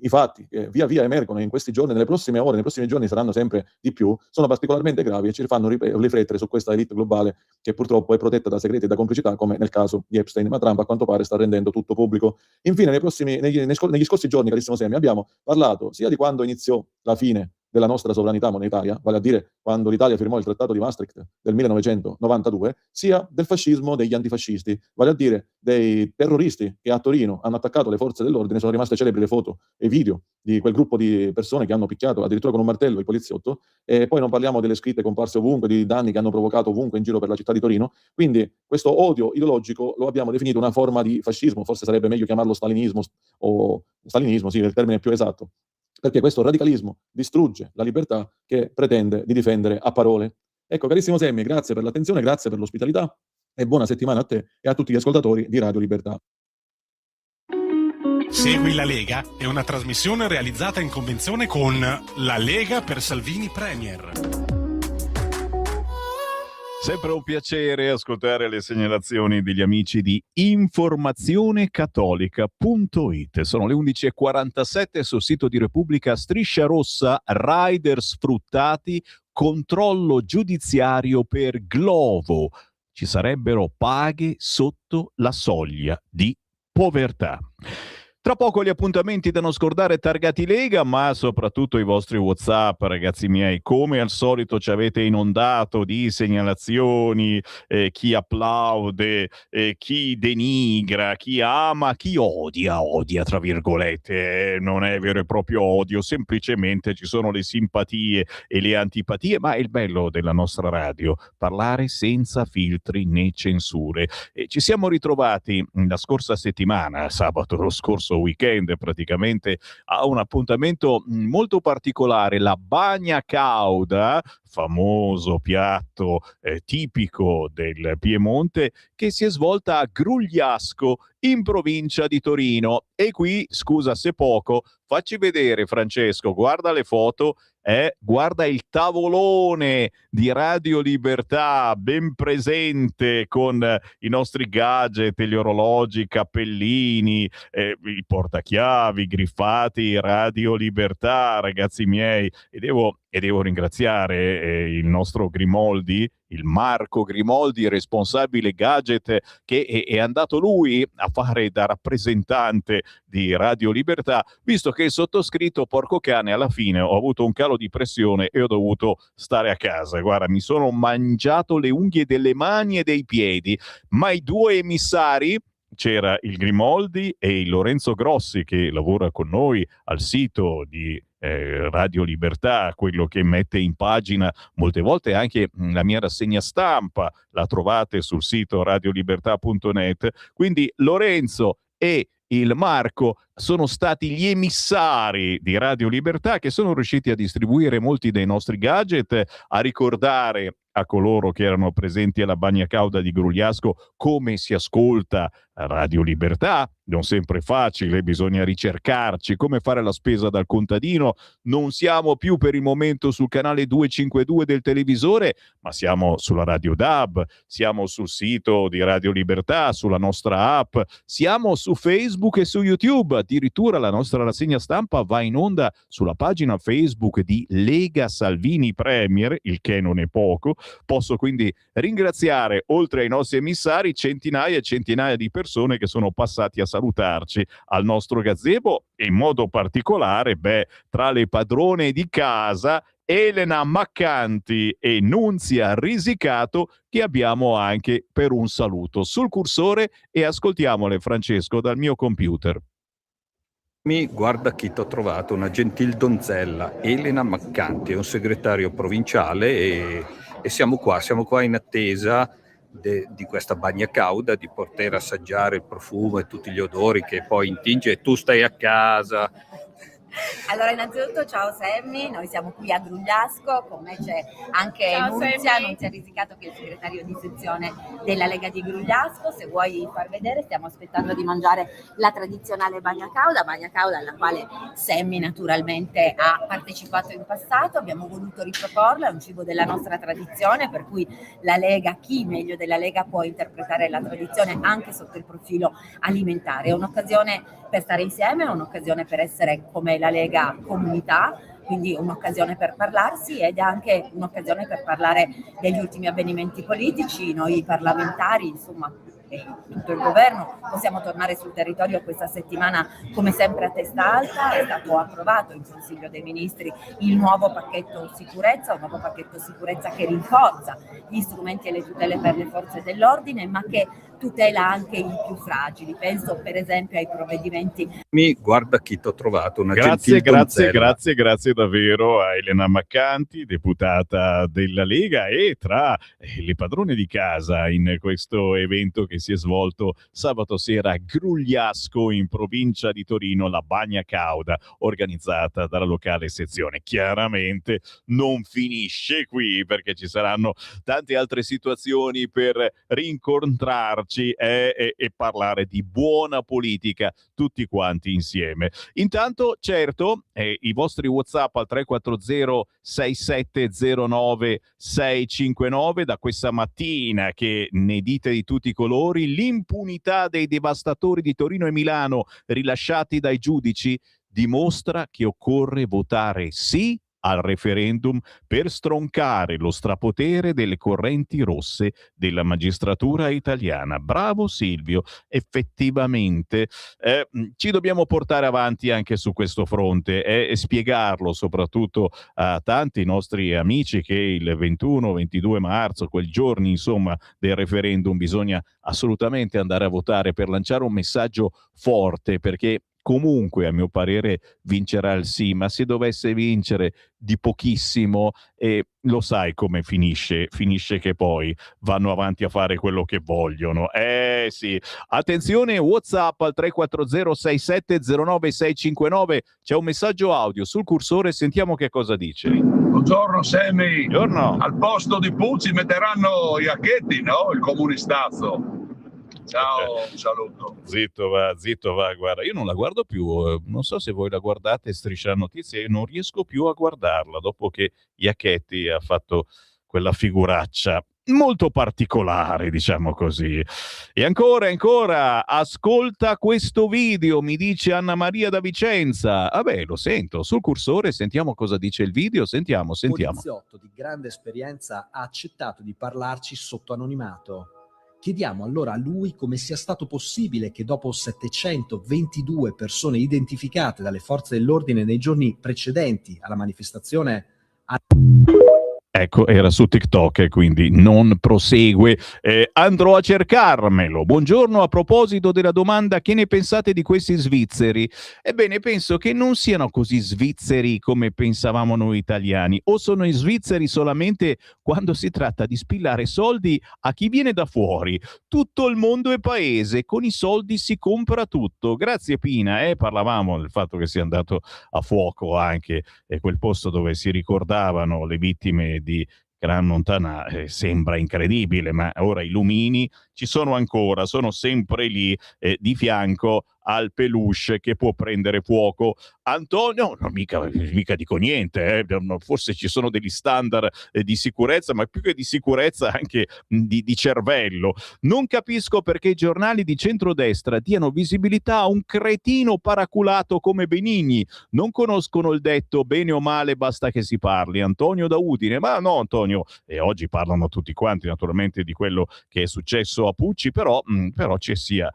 i fatti che via via emergono in questi giorni, nelle prossime ore, nei prossimi giorni saranno sempre di più, sono particolarmente gravi e ci fanno riflettere su questa elite globale che purtroppo è protetta da segreti e da complicità, come nel caso di Epstein, ma Trump a quanto pare sta rendendo tutto pubblico. Infine, negli scorsi giorni, carissimo Semmi, abbiamo parlato sia di quando iniziò la fine della nostra sovranità monetaria, vale a dire quando l'Italia firmò il Trattato di Maastricht del 1992, sia del fascismo degli antifascisti, vale a dire dei terroristi che a Torino hanno attaccato le forze dell'ordine. Sono rimaste celebri le foto e video di quel gruppo di persone che hanno picchiato addirittura con un martello il poliziotto, e poi non parliamo delle scritte comparse ovunque, di danni che hanno provocato ovunque in giro per la città di Torino. Quindi questo odio ideologico lo abbiamo definito una forma di fascismo, forse sarebbe meglio chiamarlo stalinismo, o stalinismo, sì, è il termine più esatto, perché questo radicalismo distrugge la libertà che pretende di difendere a parole. Ecco, carissimo Semmi, grazie per l'attenzione, grazie per l'ospitalità e buona settimana a te e a tutti gli ascoltatori di Radio Libertà. Segui la Lega è una trasmissione realizzata in convenzione con La Lega per Salvini Premier. Sempre un piacere ascoltare le segnalazioni degli amici di informazionecattolica.it. Sono le 11:47 sul sito di Repubblica. Striscia rossa, rider sfruttati, controllo giudiziario per Glovo. Ci sarebbero paghe sotto la soglia di povertà. Tra poco gli appuntamenti da non scordare targati Lega, ma soprattutto i vostri WhatsApp, ragazzi miei. Come al solito ci avete inondato di segnalazioni, chi applaude, chi denigra, chi ama, chi odia tra virgolette. Non è vero e proprio odio, semplicemente ci sono le simpatie e le antipatie, ma è il bello della nostra radio, parlare senza filtri né censure. Ci siamo ritrovati la scorsa settimana, sabato, lo scorso weekend praticamente, a un appuntamento molto particolare, la bagna cauda, famoso piatto tipico del Piemonte, che si è svolta a Grugliasco in provincia di Torino. E qui, scusa se poco, facci vedere Francesco, guarda le foto, guarda il tavolone di Radio Libertà ben presente con i nostri gadget, gli orologi, i cappellini, i portachiavi griffati Radio Libertà, ragazzi miei. E devo e devo ringraziare il nostro Grimoldi, il Marco Grimoldi, responsabile gadget, che è andato lui a fare da rappresentante di Radio Libertà, visto che il sottoscritto, porco cane, alla fine ho avuto un calo di pressione e ho dovuto stare a casa. Guarda, mi sono mangiato le unghie delle mani e dei piedi, ma i due emissari, c'era il Grimoldi e il Lorenzo Grossi, che lavora con noi al sito di Radio Libertà, quello che mette in pagina molte volte anche la mia rassegna stampa, la trovate sul sito radiolibertà.net. Quindi Lorenzo e il Marco sono stati gli emissari di Radio Libertà, che sono riusciti a distribuire molti dei nostri gadget, a ricordare a coloro che erano presenti alla Bagna Cauda di Grugliasco come si ascolta Radio Libertà. Non sempre facile, bisogna ricercarci, come fare la spesa dal contadino. Non siamo più per il momento sul canale 252 del televisore, ma siamo sulla Radio DAB, siamo sul sito di Radio Libertà, sulla nostra app, siamo su Facebook e su YouTube. Addirittura la nostra rassegna stampa va in onda sulla pagina Facebook di Lega Salvini Premier, il che non è poco. Posso quindi ringraziare, oltre ai nostri emissari, centinaia e centinaia di persone che sono passati a salutarci al nostro gazebo, e in modo particolare, tra le padrone di casa, Elena Maccanti e Nunzia Risicato, che abbiamo anche per un saluto sul cursore, e ascoltiamole, Francesco, dal mio computer. Guarda chi t'ho trovato, una gentil donzella, Elena Maccanti, è un segretario provinciale e siamo qua in attesa di questa bagna cauda, di poter assaggiare il profumo e tutti gli odori che poi intinge, e tu stai a casa. Allora, innanzitutto ciao Sammy, noi siamo qui a Grugliasco, con me c'è anche Nunzia Risicato, che è il segretario di sezione della Lega di Grugliasco. Se vuoi far vedere, stiamo aspettando di mangiare la tradizionale bagna cauda alla quale Sammy naturalmente ha partecipato in passato. Abbiamo voluto riproporla, è un cibo della nostra tradizione, per cui la Lega, chi meglio della Lega può interpretare la tradizione anche sotto il profilo alimentare. È un'occasione per stare insieme, è un'occasione per essere come la Lega comunità, quindi un'occasione per parlarsi ed anche un'occasione per parlare degli ultimi avvenimenti politici. Noi parlamentari, insomma, e tutto il governo, possiamo tornare sul territorio questa settimana come sempre a testa alta. È stato approvato in Consiglio dei Ministri il nuovo pacchetto sicurezza, un nuovo pacchetto sicurezza che rinforza gli strumenti e le tutele per le forze dell'ordine, ma che tutela anche i più fragili. Penso per esempio ai provvedimenti. Guarda chi t'ho trovato, una gentil donzella. Grazie davvero a Elena Maccanti, deputata della Lega e tra le padrone di casa in questo evento che si è svolto sabato sera a Grugliasco, in provincia di Torino, la Bagna Cauda, organizzata dalla locale sezione. Chiaramente non finisce qui, perché ci saranno tante altre situazioni per rincontrarci e parlare di buona politica tutti quanti insieme. Intanto, certo, i vostri WhatsApp al 340 6709 659, da questa mattina che ne dite di tutti i colori. L'impunità dei devastatori di Torino e Milano rilasciati dai giudici dimostra che occorre votare sì al referendum per stroncare lo strapotere delle correnti rosse della magistratura italiana. Bravo Silvio, effettivamente ci dobbiamo portare avanti anche su questo fronte e spiegarlo soprattutto a tanti nostri amici che il 21-22 marzo, quel giorno insomma del referendum, bisogna assolutamente andare a votare per lanciare un messaggio forte, perché comunque, a mio parere, vincerà il sì, ma se dovesse vincere di pochissimo, lo sai come finisce che poi vanno avanti a fare quello che vogliono. Sì. Attenzione, WhatsApp al 340 6709 659, c'è un messaggio audio sul cursore, sentiamo che cosa dice. Buongiorno Sammy. Buongiorno. Al posto di Pucci metteranno Iacchetti, no? Il comunistazzo. Ciao, un saluto. Zitto va, guarda, io non la guardo più, non so se voi la guardate Striscia Notizie, non riesco più a guardarla dopo che Iacchetti ha fatto quella figuraccia. molto particolare, diciamo così. E ancora, ascolta questo video, mi dice Anna Maria da Vicenza. Vabbè, lo sento, sul cursore sentiamo cosa dice il video, sentiamo. Poliziotto di grande esperienza ha accettato di parlarci sotto anonimato. Chiediamo allora a lui come sia stato possibile che dopo 722 persone identificate dalle forze dell'ordine nei giorni precedenti alla manifestazione Ecco, era su TikTok e quindi non prosegue. Andrò a cercarmelo. Buongiorno, a proposito della domanda che ne pensate di questi svizzeri? Ebbene, penso che non siano così svizzeri come pensavamo noi italiani, o sono svizzeri solamente quando si tratta di spillare soldi a chi viene da fuori. Tutto il mondo è paese, con i soldi si compra tutto. Grazie Pina, parlavamo del fatto che sia andato a fuoco anche quel posto dove si ricordavano le vittime di Gran Montana, sembra incredibile, ma ora i lumini ci sono ancora, sono sempre lì di fianco al peluche che può prendere fuoco. Antonio, no, mica dico niente, forse ci sono degli standard di sicurezza, ma più che di sicurezza anche di cervello. Non capisco perché i giornali di centrodestra diano visibilità a un cretino paraculato come Benigni. Non conoscono il detto bene o male basta che si parli. Antonio da Udine, ma no Antonio, e oggi parlano tutti quanti naturalmente di quello che è successo a Pucci, però ci sia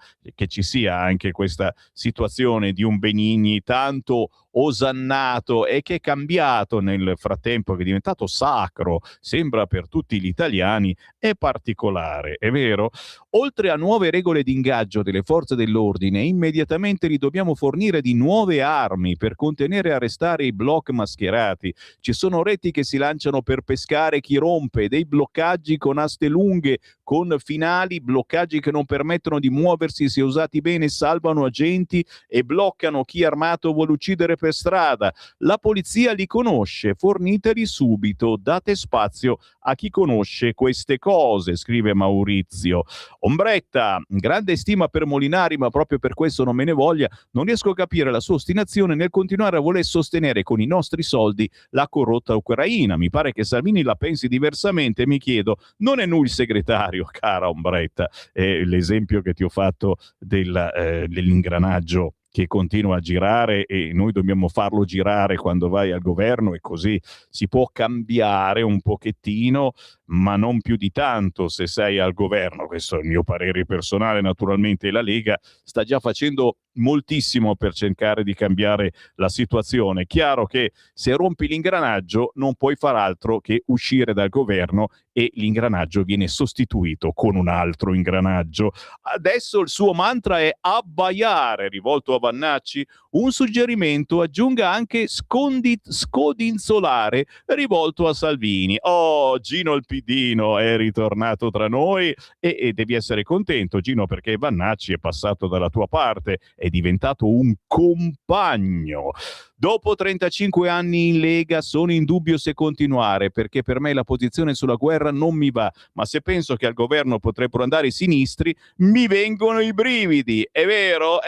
anche questa situazione di un Benigni tanto osannato e che è cambiato nel frattempo, che è diventato sacro, sembra per tutti gli italiani, è particolare, è vero? Oltre a nuove regole di ingaggio delle forze dell'ordine, immediatamente li dobbiamo fornire di nuove armi per contenere e arrestare i bloc mascherati. Ci sono reti che si lanciano per pescare chi rompe, dei bloccaggi con aste lunghe, con finali, bloccaggi che non permettono di muoversi se usati bene, salvano agenti e bloccano chi armato vuole uccidere per strada. La polizia li conosce, forniteli subito, date spazio a chi conosce queste cose, scrive Maurizio. Ombretta, grande stima per Molinari, ma proprio per questo non me ne voglia, non riesco a capire la sua ostinazione nel continuare a voler sostenere con i nostri soldi la corrotta Ucraina. Mi pare che Salvini la pensi diversamente, mi chiedo, non è lui il segretario, cara Ombretta? L'esempio che ti ho fatto dell'ingranaggio che continua a girare e noi dobbiamo farlo girare quando vai al governo, e così si può cambiare un pochettino, ma non più di tanto se sei al governo. Questo è il mio parere personale, naturalmente la Lega sta già facendo moltissimo per cercare di cambiare la situazione. Chiaro che se rompi l'ingranaggio non puoi far altro che uscire dal governo e l'ingranaggio viene sostituito con un altro ingranaggio. Adesso il suo mantra è abbaiare, rivolto a Vannacci. Un suggerimento: aggiunga anche scodinzolare, rivolto a Salvini. Oh, Gino il Pidino è ritornato tra noi e devi essere contento, Gino, perché Vannacci è passato dalla tua parte, è diventato un compagno. Dopo 35 anni in Lega sono in dubbio se continuare, perché per me la posizione sulla guerra non mi va, ma se penso che al governo potrebbero andare i sinistri mi vengono i brividi. È vero?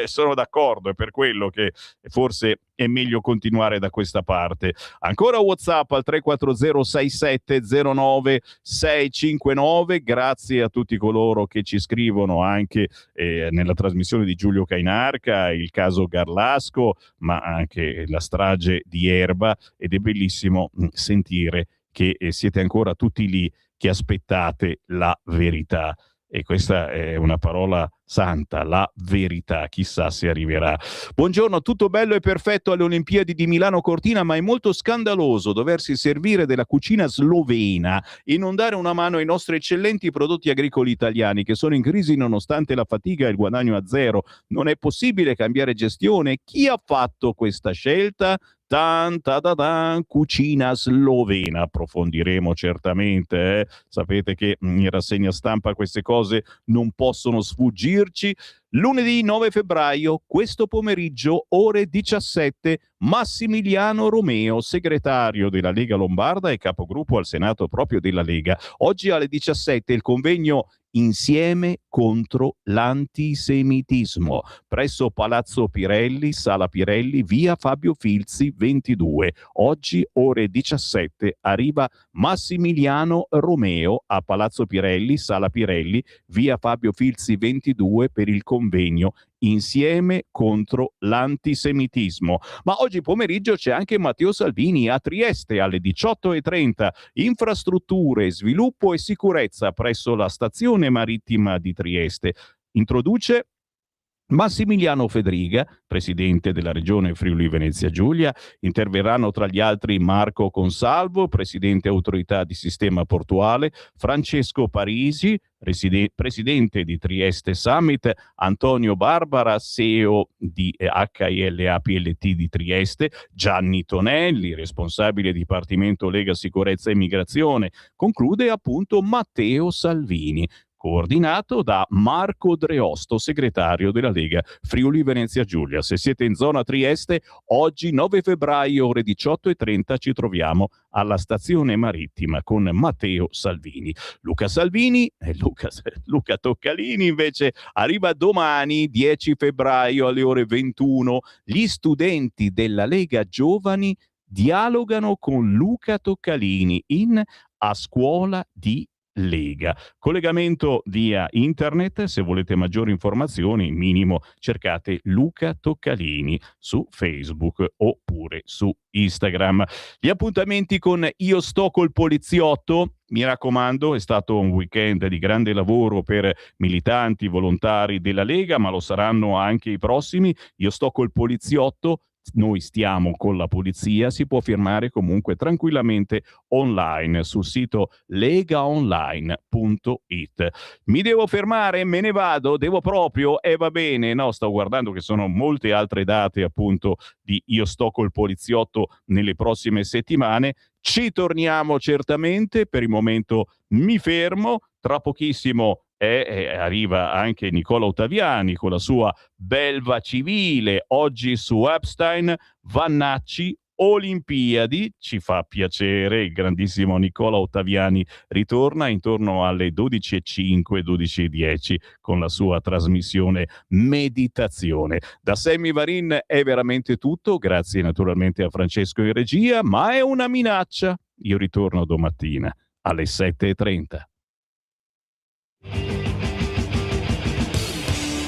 Sono d'accordo, è per quello che forse è meglio continuare da questa parte. Ancora WhatsApp al 3406709659. Grazie a tutti coloro che ci scrivono anche nella trasmissione di Giulio Cainarca, il caso Garlasco, ma anche la strage di Erba, ed è bellissimo sentire che siete ancora tutti lì che aspettate la verità. E questa è una parola santa, la verità, chissà se arriverà. Buongiorno, tutto bello e perfetto alle Olimpiadi di Milano Cortina, ma è molto scandaloso doversi servire della cucina slovena e non dare una mano ai nostri eccellenti prodotti agricoli italiani che sono in crisi nonostante la fatica e il guadagno a zero. Non è possibile cambiare gestione? Chi ha fatto questa scelta? Cucina slovena, approfondiremo certamente. Sapete che in rassegna stampa queste cose non possono sfuggirci. Lunedì 9 febbraio, questo pomeriggio, ore 17, Massimiliano Romeo, segretario della Lega Lombarda e capogruppo al Senato proprio della Lega. Oggi alle 17 il convegno Insieme contro l'antisemitismo presso Palazzo Pirelli, Sala Pirelli, via Fabio Filzi 22. Oggi ore 17 arriva Massimiliano Romeo a Palazzo Pirelli, Sala Pirelli, via Fabio Filzi 22 per il convegno Insieme contro l'antisemitismo. Ma oggi pomeriggio c'è anche Matteo Salvini a Trieste alle 18:30. Infrastrutture, sviluppo e sicurezza presso la stazione marittima di Trieste. Introduce Massimiliano Fedriga, presidente della regione Friuli Venezia Giulia. Interverranno tra gli altri Marco Consalvo, presidente autorità di sistema portuale, Francesco Parisi, presidente di Trieste Summit, Antonio Barbara, CEO di HILA PLT di Trieste, Gianni Tonelli, responsabile Dipartimento Lega Sicurezza e Migrazione. Conclude appunto Matteo Salvini, coordinato da Marco Dreosto, segretario della Lega Friuli Venezia Giulia. Se siete in zona Trieste, oggi 9 febbraio ore 18:30 ci troviamo alla stazione marittima con Matteo Salvini. Luca Salvini e Luca Toccalini invece arriva domani 10 febbraio alle ore 21. Gli studenti della Lega Giovani dialogano con Luca Toccalini in A Scuola di Lega. Collegamento via internet, se volete maggiori informazioni, minimo cercate Luca Toccalini su Facebook oppure su Instagram. Gli appuntamenti con Io sto col poliziotto, mi raccomando, è stato un weekend di grande lavoro per militanti, volontari della Lega, ma lo saranno anche i prossimi. Io sto col poliziotto, noi stiamo con la polizia, si può firmare comunque tranquillamente online sul sito legaonline.it. Mi devo fermare, me ne vado, devo proprio, va bene, no, sto guardando che sono molte altre date appunto di Io sto col poliziotto nelle prossime settimane. Ci torniamo certamente, per il momento mi fermo, tra pochissimo arriva anche Nicola Ottaviani con la sua Belva Civile, oggi su Epstein, Vannacci, Olimpiadi. Ci fa piacere, il grandissimo Nicola Ottaviani ritorna intorno alle 12:05, 12:10 con la sua trasmissione Meditazione. Da Sammy Varin è veramente tutto, grazie naturalmente a Francesco in regia, ma è una minaccia. Io ritorno domattina alle 7:30.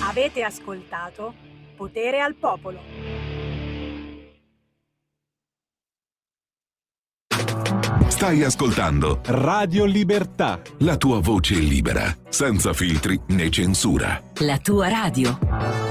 Avete ascoltato Potere al Popolo. Stai ascoltando Radio Libertà, la tua voce libera, senza filtri né censura. La tua radio.